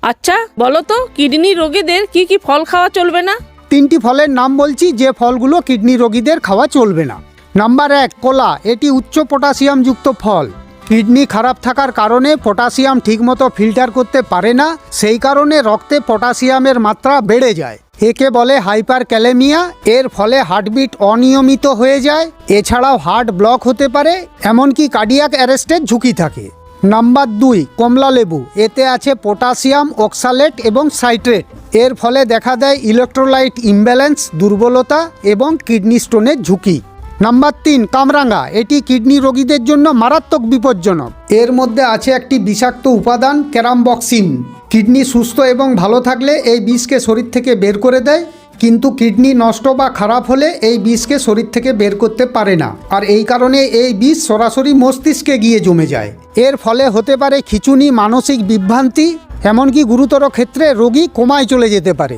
আচ্ছা বলো তো কিডনি রোগীদের কি কি ফল খাওয়া চলবে না? 3টি ফলের নাম বলছি, যে ফলগুলো কিডনি রোগীদের খাওয়া চলবে না। নাম্বার 1, কলা। এটি উচ্চ পটাশিয়ামযুক্ত ফল। কিডনি খারাপ থাকার কারণে পটাশিয়াম ঠিকমতো ফিল্টার করতে পারে না, সেই কারণে রক্তে পটাশিয়ামের মাত্রা বেড়ে যায়। একে বলে হাইপার ক্যালেমিয়া। এর ফলে হার্টবিট অনিয়মিত হয়ে যায়, এছাড়াও হার্ট ব্লক হতে পারে, এমনকি কার্ডিয়াক অ্যারেস্টের ঝুঁকি থাকে। নাম্বার 2, কমলা লেবু। এতে আছে পটাশিয়াম, অক্সালেট এবং সাইট্রেট। এর ফলে দেখা দেয় ইলেকট্রোলাইট ইমব্যালেন্স, দুর্বলতা এবং কিডনি স্টোনের ঝুঁকি। নাম্বার 3, কামরাঙা। এটি কিডনি রোগীদের জন্য মারাত্মক বিপজ্জনক। এর মধ্যে আছে একটি বিষাক্ত উপাদান ক্যারামবক্সিন। কিডনি সুস্থ এবং ভালো থাকলে এই বিষকে শরীর থেকে বের করে দেয়, কিন্তু কিডনি নষ্ট বা খারাপ হলে এই বিষকে শরীর থেকে বের করতে পারে না, আর এই কারণে এই বিষ সরাসরি মস্তিষ্কে গিয়ে জমে যায়। এর ফলে হতে পারে খিঁচুনি, মানসিক বিভ্রান্তি, এমনকি গুরুতর ক্ষেত্রে রোগী কোমায় চলে যেতে পারে।